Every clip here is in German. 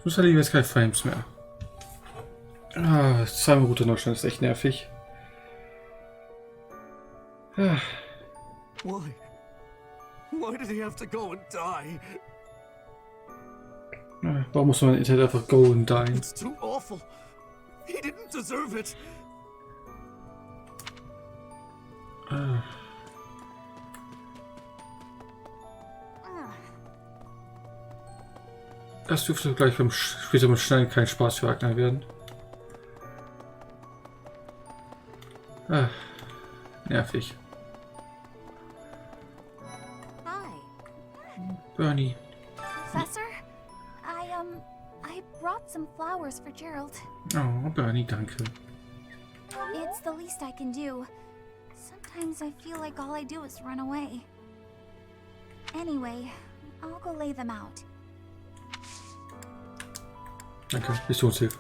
muss halt jetzt keine Frames mehr. Ah, zweimal Route in Deutschland ist echt nervig. Ah. Why? Why did he have to go and die? Warum muss man Internet einfach go and die? It's too awful. He didn't deserve it. Das dürfte gleich beim späteren Schneiden kein Spaß für Arknei werden. Ah, nervig. Hi. Bernie. Professor, I brought some flowers for Gerald. Oh, Bernie, danke. It's the least I can do. Sometimes I feel like all I do is run away. Anyway, I'll go lay them out. Danke, Missionshilfe.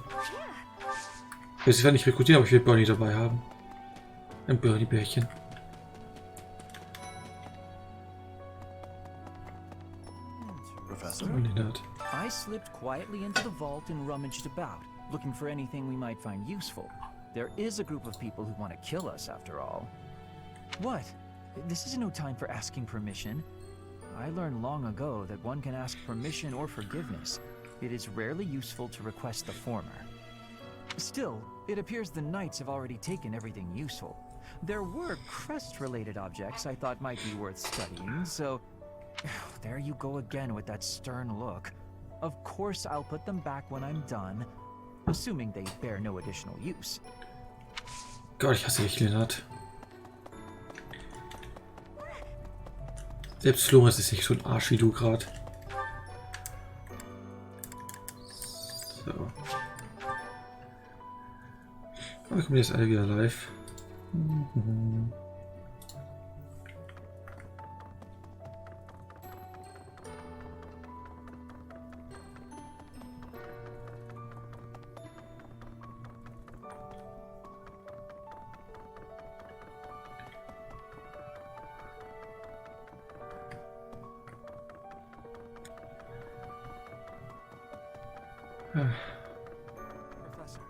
Ich werde nicht rekrutieren, aber ich will Bernie dabei haben. Ein Bernie-Bärchen. Professor? I slipped quietly into the vault and rummaged about, looking for anything we might find useful. There is a group of people who want to kill us, after all. What? This is no time for asking permission. I learned long ago that one can ask permission or forgiveness. It is rarely useful to request the former. Still, it appears the knights have already taken everything useful. There were crest-related objects I thought might be worth studying, so... There you go again with that stern look. Of course I'll put them back when I'm done, assuming they bear no additional use. Gott, ich hasse dich, Lennart. Selbst Florenz ist nicht so ein Arsch wie du gerade. So. Aber kommen jetzt alle wieder live. Professor.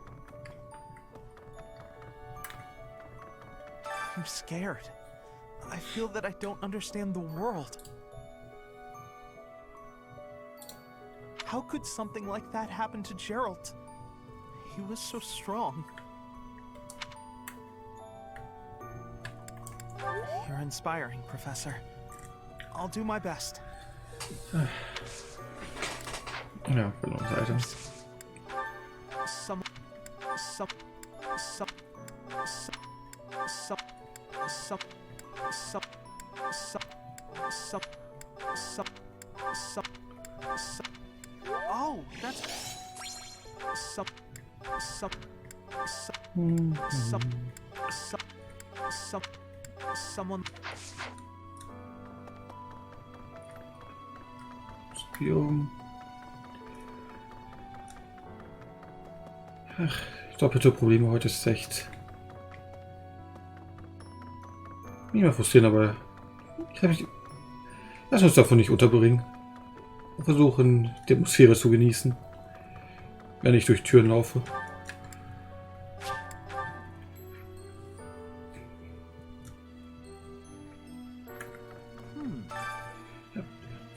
I'm scared. I feel that I don't understand the world. How could something like that happen to Gerald? He was so strong. You're inspiring, Professor. I'll do my best. Ja, verloren Seite. Oh, that's someone. Spion. Ach, doppelte Probleme heute ist echt. Nicht mehr frustrieren, aber lass uns davon nicht unterbringen. Wir versuchen, die Atmosphäre zu genießen, wenn ich durch Türen laufe.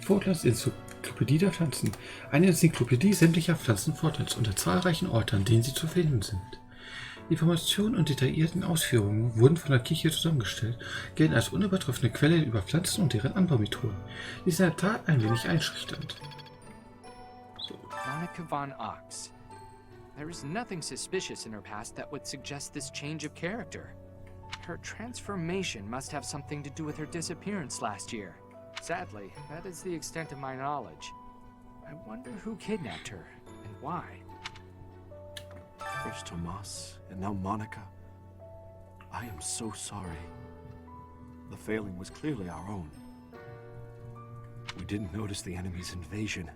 Fortlands Enzyklopädie der Pflanzen. Eine Enzyklopädie sämtlicher Pflanzen Fortlands unter zahlreichen Orten, an denen sie zu finden sind. Informationen und detaillierten Ausführungen wurden von der Kirche zusammengestellt, gelten als unübertroffene Quelle über Pflanzen und deren Anbaumethoden. Die ist in der Tat ein wenig einschüchternd. So. Monica von Ox. There is nothing suspicious in her past that would suggest this change of character. Her transformation must have something to do with her disappearance last year. Sadly, that is the extent of my knowledge. I wonder who kidnapped her, and why. First Tomas, and now Monica. I am so sorry. The failing was clearly our own. We didn't notice the enemy's invasion,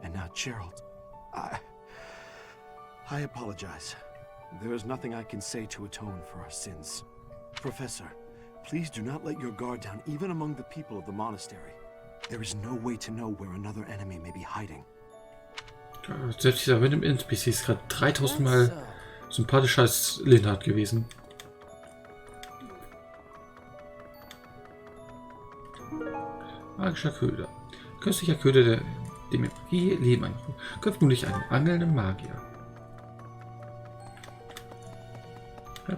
and now Gerald. I apologize. There is nothing I can say to atone for our sins. Professor, please do not let your guard down even among the people of the monastery. There is no way to know where another enemy may be hiding. Selbst dieser random NPC ist gerade 3000 Mal sympathischer als Linhard gewesen. Magischer Köder. Köstlicher Köder, der dem Magie Leben einruft. Köpft nun nicht einen angelnden Magier. Ja.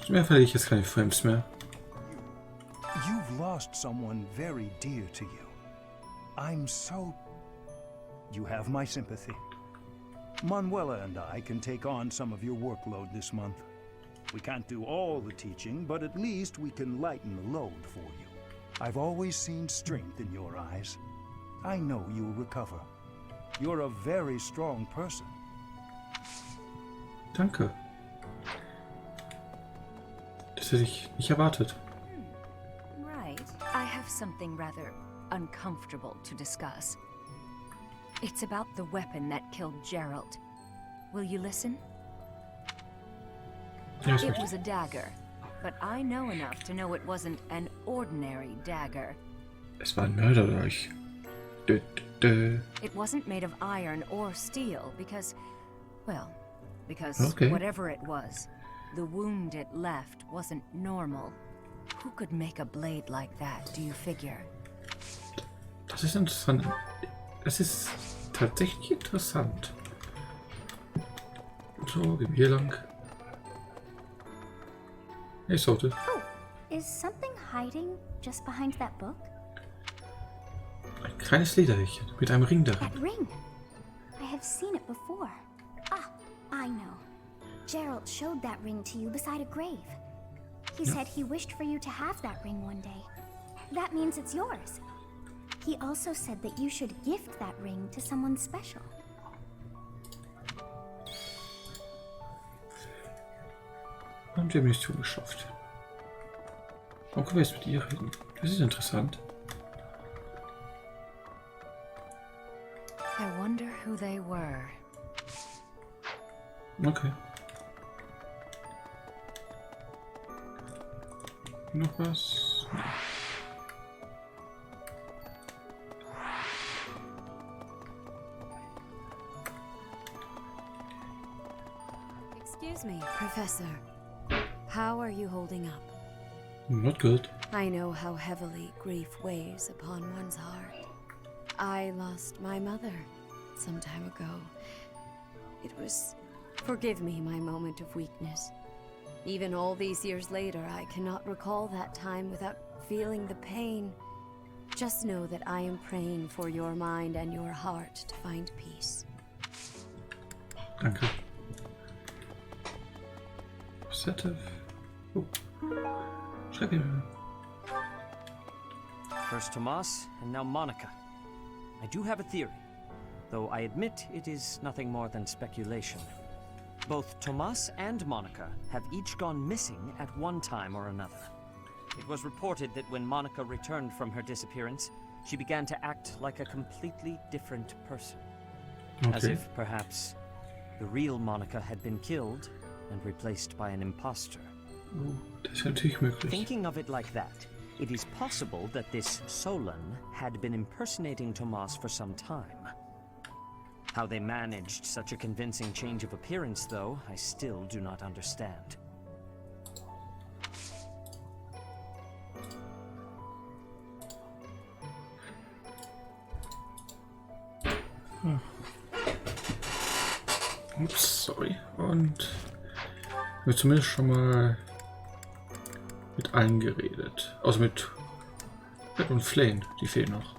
Mehr verliere ich jetzt keine Frames mehr. You've lost someone very dear to you. I'm so... You have my sympathy. Manuela and I can take on some of your workload this month. We can't do all the teaching, but at least we can lighten the load for you. I've always seen strength in your eyes. I know you'll recover. You're a very strong person. Danke. Das hätte ich nicht erwartet. Right. I have something rather uncomfortable to discuss. It's about the weapon that killed Gerald. Will you listen? Ja, It was a dagger, but I know enough to know it wasn't an ordinary dagger. Es war ein Mörderdolch. Dö, dö, dö. It wasn't made of iron or steel because, well, Okay. whatever it was, the wound it left wasn't normal. Who could make a blade like that, do you figure? Das ist interessant. Es ist tatsächlich interessant. So, gehen wir hier lang. Hey, sollte. Oh, is something hiding just behind that book? Ein kleines Lederhäkchen mit einem Ring darin. That ring. I have seen it before. Ah, I know. Gerald showed that ring to you beside a grave. He said he wished for you to have that ring one day. That means it's yours. He also said that you should gift that ring to someone special. Und wir haben nichts zugeschafft. Warum können wir jetzt mit ihr reden? Das ist interessant. I wonder who they were. Okay. Noch was? Excuse me, Professor. How are you holding up? Not good. I know how heavily grief weighs upon one's heart. I lost my mother some time ago. It was... Forgive me my moment of weakness. Even all these years later, I cannot recall that time without feeling the pain. Just know that I am praying for your mind and your heart to find peace. Danke. Setive. Oh. Schreib mir. First Tomas, and now Monica. I do have a theory, though I admit it is nothing more than speculation. Both Tomas and Monica have each gone missing at one time or another. It was reported that when Monica returned from her disappearance, she began to act like a completely different person. As Okay. if, perhaps, the real Monica had been killed and replaced by an imposter. Oh, das ist natürlich möglich. Thinking of it like that, it is possible that this Solon had been impersonating Tomas for some time. How they managed such a convincing change of appearance, though, I still do not understand. Ups, sorry. Und wir zumindest schon mal mit allen geredet. Außer mit Red und Flame, die fehlen noch.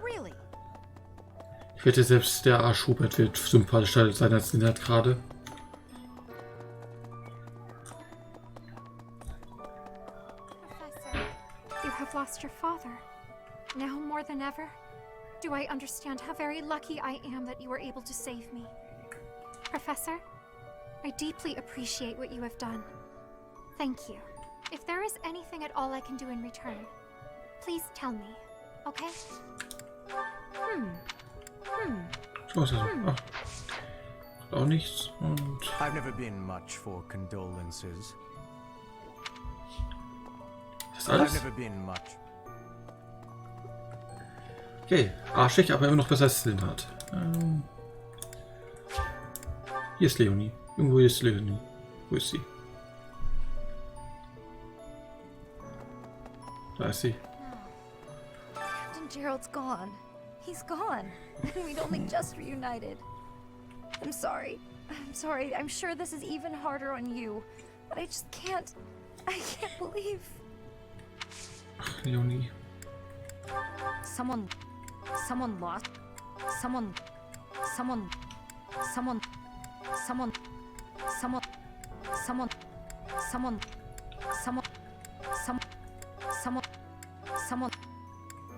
Really? Ich wette, selbst der Arsch Hubert wird sympathischer sein als Linhard gerade. Professor, you have lost your father. Now more than ever, do I understand how very lucky I am that you were able to save me. Professor, I deeply appreciate what you have done. Thank you. If there is anything at all I can do in return, please tell me, okay? So ist es. Ach. Auch nichts. Und I've never been much for condolences. das ist alles. I've never been much. Okay, arschig, aber immer noch besser als Hart. Hier ist Leonie. Irgendwo ist Leonie. Wo ist sie? Da ist sie. Captain Gerald's gone. He's gone. And we'd only just reunited. I'm sorry. I'm sorry. I'm sure this is even harder on you. But I just can't. I can't believe. Ach, Leonie. Someone lost. Someone.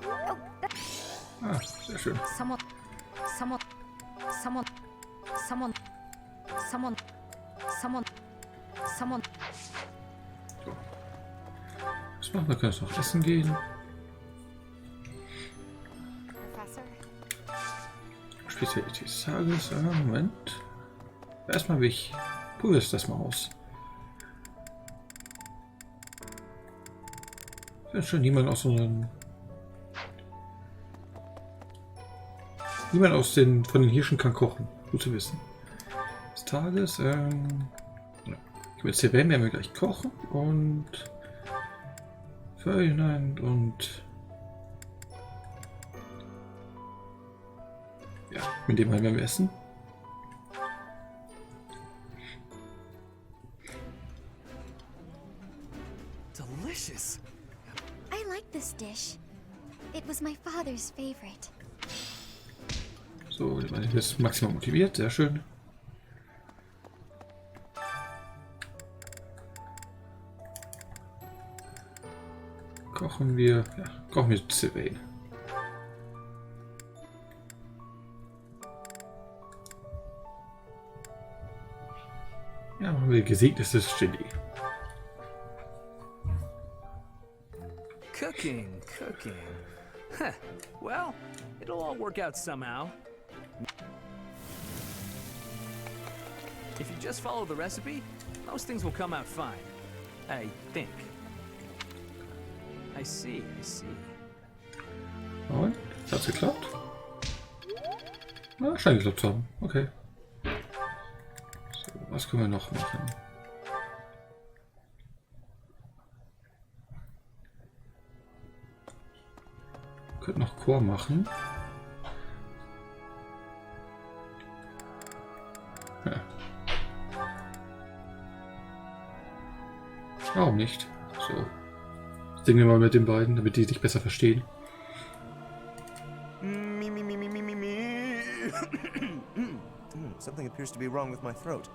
Oh, Ah, sehr schön. someone. So. Was machen wir? Können wir noch essen gehen? Professor? Spezialität des Tages. Moment. Erstmal will ich. Probier es das mal aus. Wenn schon niemand aus unseren. Niemand von den Hirschen kann kochen. Gut zu wissen. Des Tages. Ja. Ich will jetzt hier werden wir gleich kochen und Feuer hinein und ja, mit dem werden wir essen. Delicious. I like this dish. It was my father's favorite. So, ich bin maximal motiviert, sehr schön. Kochen wir Sylvain. Ja, machen wir gesegnetes Chili. Cooking. Huh. Well, it'll all work out somehow. If you just follow the recipe, most things will come out fine. I think. I see. Und? Hat's geklappt? Na, scheint geklappt zu haben. Okay. So, was können wir noch machen? Wir könnten noch Chor machen. Ja. Warum nicht? So. Singen wir mal mit den beiden, damit die sich besser verstehen. Something appears to be wrong with my throat.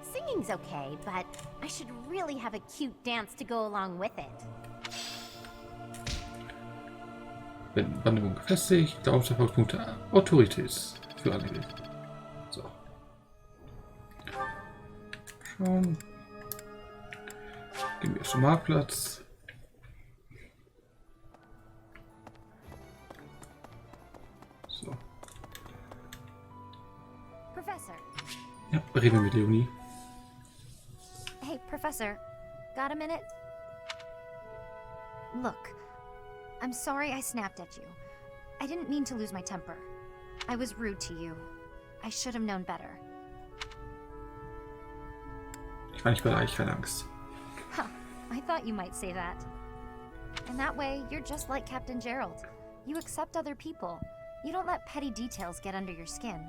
Singing's okay, but I should really have a cute dance to go along with it. Wenn Wanderung gefestigt, Glaubenserfolgspunkte Autorität für alle gilt. So. Schauen. Gehen wir zum Marktplatz. So. Professor. Ja, reden wir mit Leonie. Hey, Professor. Got a minute? Look, I'm sorry I snapped at you. I didn't mean to lose my temper. I was rude to you. I should have known better. Ich war nicht beleidigt, keine Angst. Huh, I thought you might say that. And that way, you're just like Captain Gerald. You accept other people. You don't let petty details get under your skin.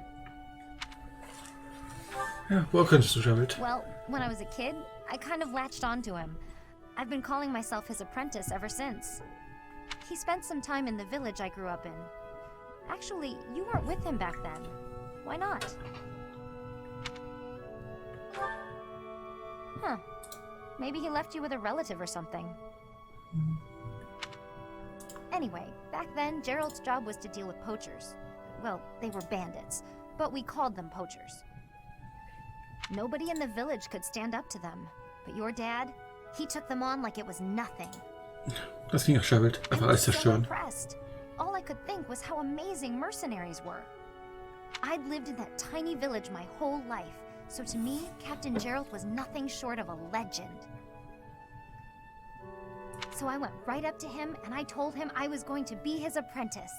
Ja, woher könntest du, Gerald? Well, when I was a kid, I kind of latched onto him. I've been calling myself his apprentice ever since. He spent some time in the village I grew up in. Actually, you weren't with him back then. Why not? Huh. Maybe he left you with a relative or something. Anyway, back then, Gerald's job was to deal with poachers. Well, they were bandits, but we called them poachers. Nobody in the village could stand up to them. But your dad, he took them on like it was nothing. Das ging nach Gerald. Einfach alles zerstören. All I could think was how amazing mercenaries were. I'd lived in that tiny village my whole life, so to me, Captain Gerald was nothing short of a legend. So I went right up to him and I told him I was going to be his apprentice.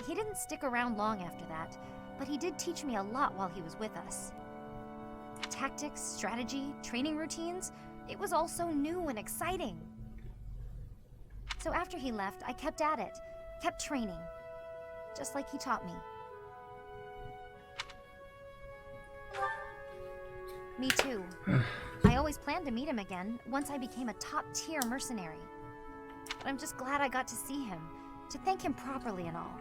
He didn't stick around long after that, but he did teach me a lot while he was with us. Tactics, strategy, training routines, it was all so new and exciting. So after he left, I kept at it, kept training, just like he taught me. Me too. I always planned to meet him again once I became a top-tier mercenary. But I'm just glad I got to see him, to thank him properly and all.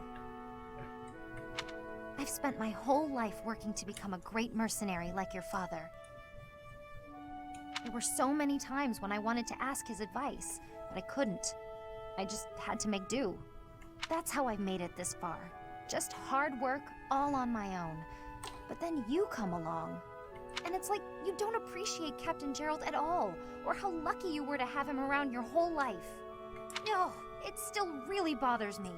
I've spent my whole life working to become a great mercenary like your father. There were so many times when I wanted to ask his advice, but I couldn't. I just had to make do. That's how I've made it this far. Just hard work, all on my own. But then you come along. And it's like you don't appreciate Captain Gerald at all, or how lucky you were to have him around your whole life. No, it still really bothers me.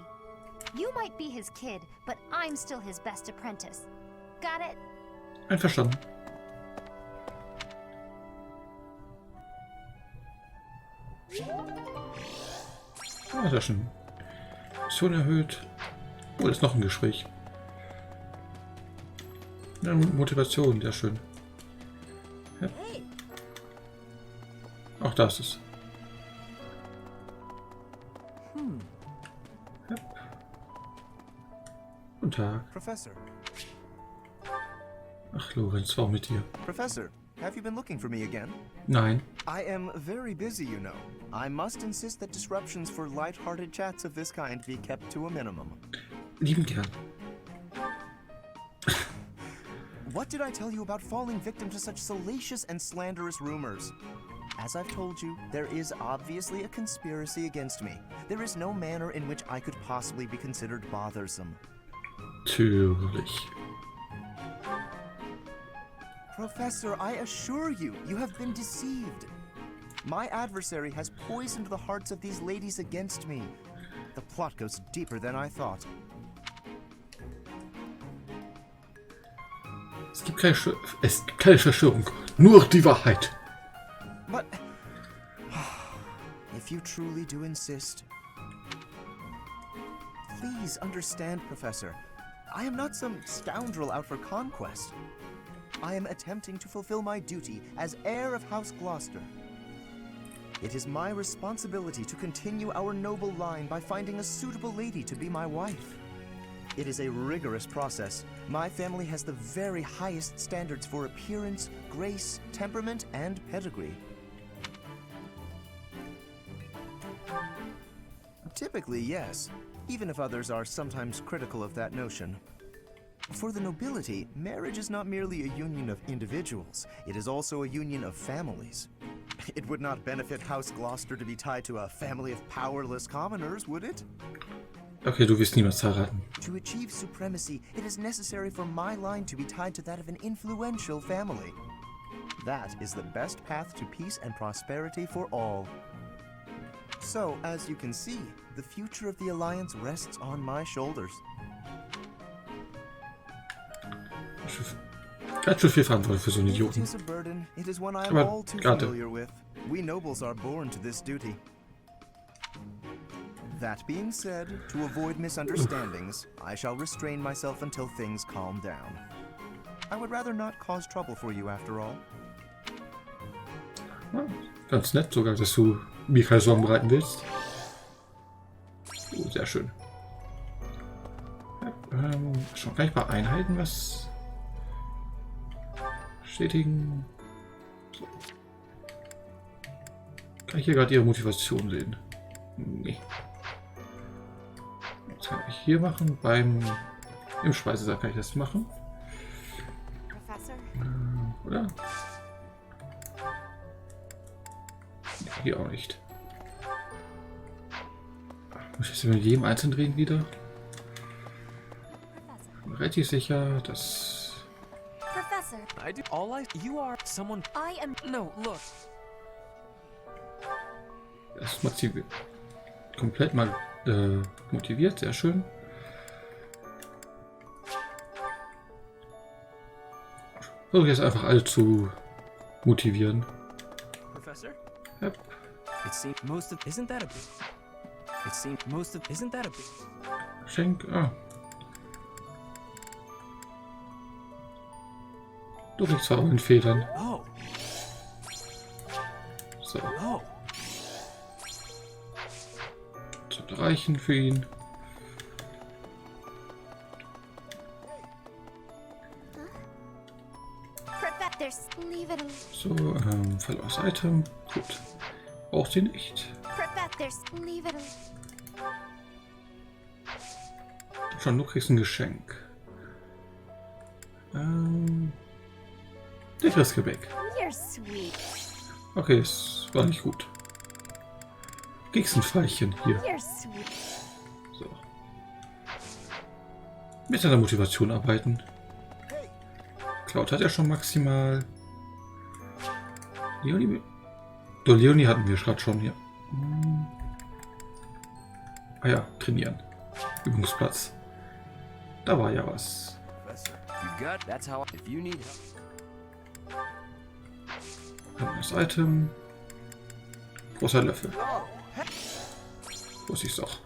You might be his kid, but I'm still his best apprentice. Got it? Einverstanden. Ah, sehr schön. Mission erhöht. Oh, ist noch ein Gespräch. Ja, Motivation, sehr schön. Ja. Auch das ist. Ja. Guten Tag. Professor. Ach, Lorenz, war mit dir. Professor, have you been looking for me again? Nein. I am very busy, you know. I must insist that disruptions for light-hearted chats of this kind be kept to a minimum. Lieben gern. What did I tell you about falling victim to such salacious and slanderous rumors? As I've told you, there is obviously a conspiracy against me. There is no manner in which I could possibly be considered bothersome. Natürlich. Professor, I assure you, you have been deceived. My adversary has poisoned the hearts of these ladies against me. The plot goes deeper than I thought. Es gibt keine Verschwörung, nur die Wahrheit. But if you truly do insist, please understand, Professor. I am not some scoundrel out for conquest. I am attempting to fulfill my duty as heir of House Gloucester. It is my responsibility to continue our noble line by finding a suitable lady to be my wife. It is a rigorous process. My family has the very highest standards for appearance, grace, temperament, and pedigree. Typically, yes, even if others are sometimes critical of that notion. For the nobility, marriage is not merely a union of individuals, it is also a union of families. It would not benefit House Gloucester to be tied to a family of powerless commoners, would it? Okay, du wirst niemals heiraten. To achieve supremacy, it is necessary for my line to be tied to that of an influential family. That is the best path to peace and prosperity for all. So, as you can see, the future of the Alliance rests on my shoulders. Ganz schön viel Verantwortung für so einen It Idioten. is a burden. It is one I am Aber all too gerade. familiar with. We nobles are born to this duty. That being said, to avoid misunderstandings, I shall restrain myself until things calm down. I would rather not cause trouble for you after all. Ja, ganz nett sogar, dass du mir keine Sorgen bereiten willst. Oh, sehr schön. Ja, schon gleich bei Einheiten was bestätigen. So. Kann ich hier gerade ihre Motivation sehen? Nee. Das kann ich hier machen. Im Speisesaal kann ich das machen. Oder? Nee, hier auch nicht. Muss ich jetzt mit jedem einzeln drehen wieder? Relativ sicher, dass... Professor, I do all you are someone I am no look. Das macht sie komplett mal motiviert, sehr schön. Versuche jetzt einfach alle zu motivieren. Professor? Yep. It seems most of isn't that a It seems most of isn't that a Geschenk. Ah. Du kriegst zwar auch in Federn. Oh. So. Oh. Das sollte reichen für ihn. Leave it alone. So, verlor das Item. Gut. Braucht sie nicht. Leave it alone. Schon, du kriegst ein Geschenk. Leckeres Gebäck. You're sweet. Okay, es war nicht gut. Kriegst ein Pfeilchen hier. You're sweet. So. Mit seiner Motivation arbeiten. Cloud hat ja schon maximal. Leonie. So, Leonie hatten wir gerade schon hier. Ah ja, trainieren. Übungsplatz. Da war ja was. That's how if you need Das Item. Großer Löffel. Wusste ich's doch.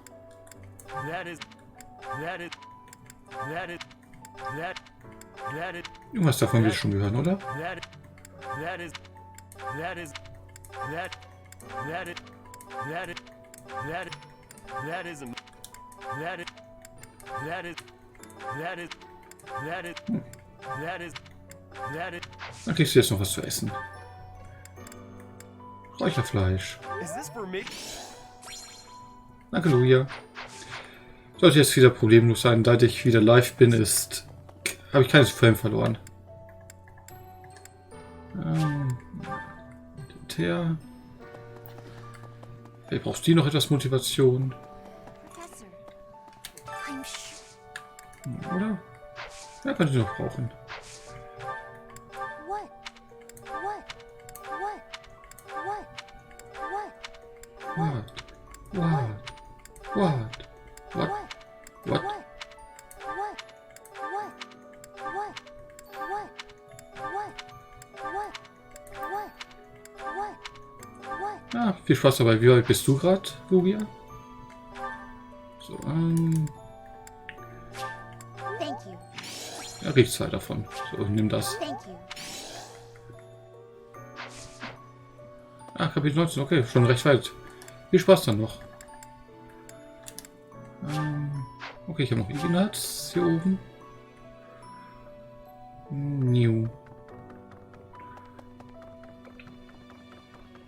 Irgendwas davon will ich schon gehört, oder? Dann kriegst du jetzt noch was zu essen. Räucherfleisch. Danke, Luia. Sollte jetzt wieder problemlos sein, da ich wieder live bin, habe ich keinen Frame verloren. Vielleicht brauchst du noch etwas Motivation. Oder? Ja, kann ich noch brauchen. Ah, viel Spaß dabei. Wie weit bist du gerade, Lugia? So, ja, riecht zwei davon. So, nimm das. Ah, Kapitel 19, okay, schon recht weit. Viel Spaß dann noch. Okay, ich habe noch Ignaz hier oben. New.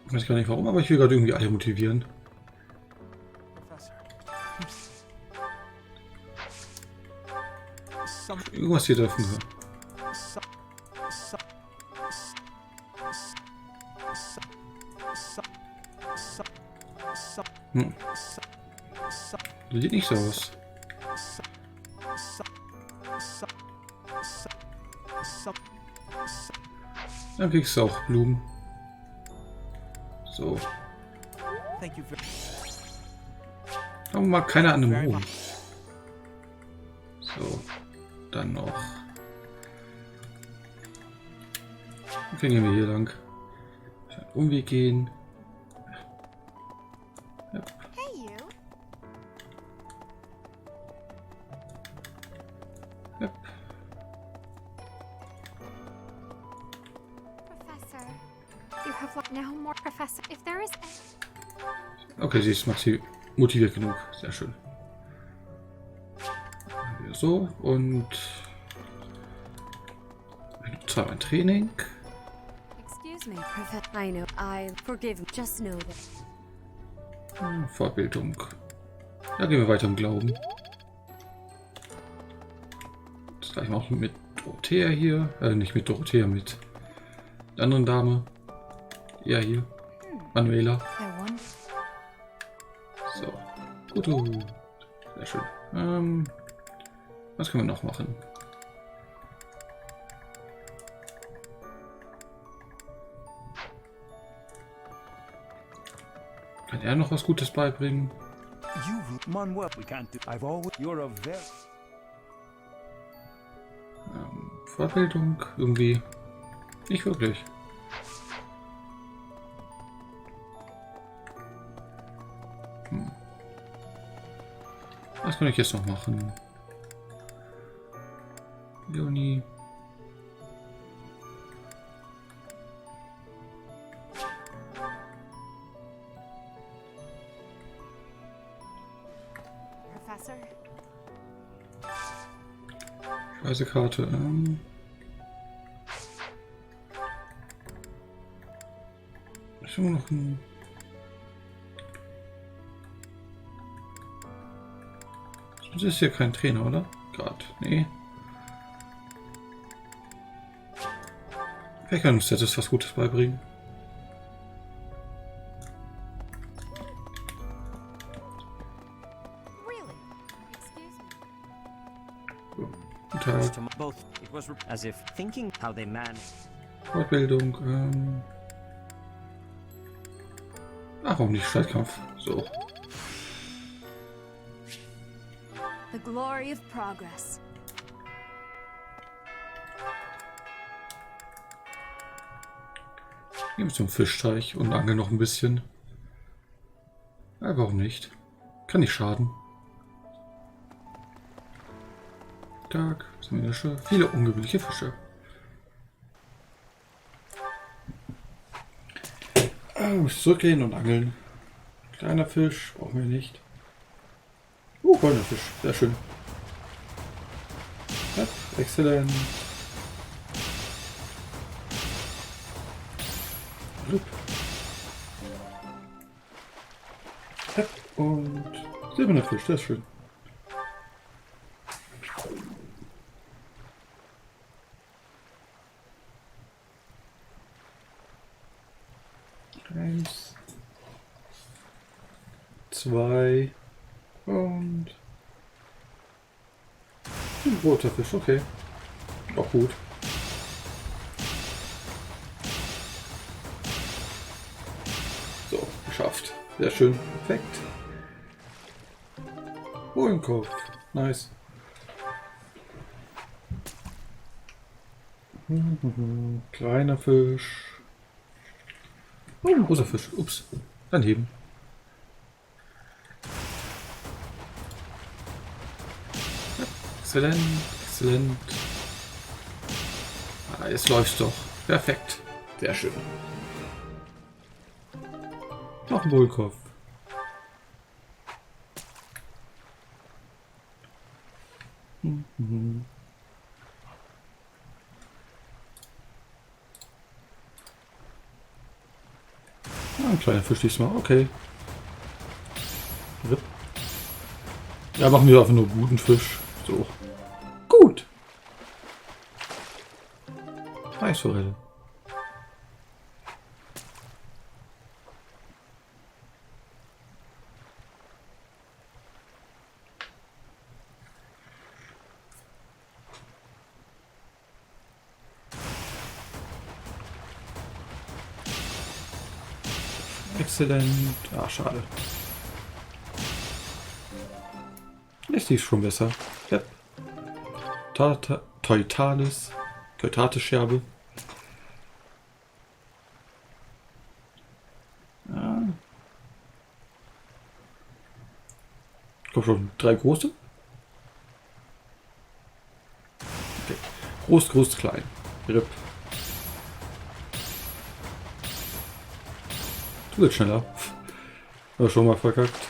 Ich weiß gar nicht warum, aber ich will gerade irgendwie alle motivieren. Irgendwas hier dürfen wir. Das sieht nicht so aus. Dann kriegst du auch Blumen. So. Haben wir mal keine an dem Hohen. So. Dann noch. Okay, gehen wir hier lang. Umweg gehen. Ja. Ja. Okay, sie ist motiviert genug. Sehr schön. So, und zwar ein Training. Vorbildung. Da gehen wir weiter im Glauben. Das gleich mal auch mit Dorothea hier. Nicht mit Dorothea, mit der anderen Dame. Ja, hier. Manuela. So. Gut. Sehr schön. Was können wir noch machen? Kann er noch was Gutes beibringen? You Manuel, we can't do. I've always. You're a very. Vorbildung irgendwie nicht wirklich. Was kann ich jetzt noch machen? Juni. Professor? Reisekarte. Ist immer noch ein. Das ist hier kein Trainer, oder? Gerade. Nee. Wer kann uns jetzt was Gutes beibringen? Both. It was as if thinking how they managed. Fortbildung. Warum nicht Streitkampf? So. The glory of progress. Gehen wir zum Fischteich und angeln noch ein bisschen. Ja, warum nicht? Kann nicht schaden. Tag, sind wir schon viele ungewöhnliche Fische. Muss zurückgehen und angeln. Kleiner Fisch, brauchen wir nicht. Goldener Fisch, sehr schön. Ja, exzellent. Und silberner Fisch, sehr schön. Eins, zwei und ein roter Fisch, okay. Auch gut. So, geschafft. Sehr schön. Perfekt. Kohlenkopf. Nice. Kleiner Fisch. Oh, ein großer Fisch. Ups. Daneben. Exzellent. Exzellent. Ah, jetzt läuft's doch. Perfekt. Sehr schön. Noch ein Bullkopf. Ein kleiner Fisch diesmal, okay. Ja, machen wir einfach nur guten Fisch. So. Gut. Eisforelle. Exzellent. Ah, schade. Ist die schon besser. Ja. Teutalis. Teutatis-Scherbe. Ja. Komm schon, 3 große. Okay. Groß, groß, klein. Rip. Du willst schneller. Aber schon mal verkackt.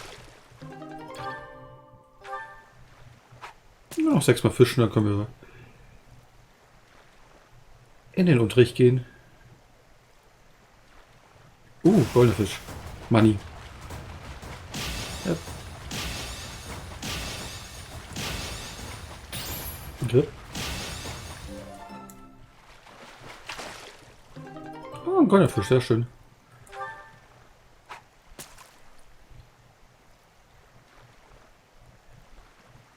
Nur noch 6 Mal fischen, dann können wir in den Unterricht gehen. Goldener Fisch. Money. Ja. Okay. Oh, ein goldener Fisch, sehr schön.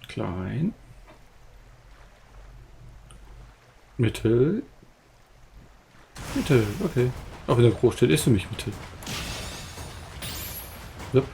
Klein. Mittel. Mittel, okay. Auch wenn er groß steht, ist für mich Mittel. Yep.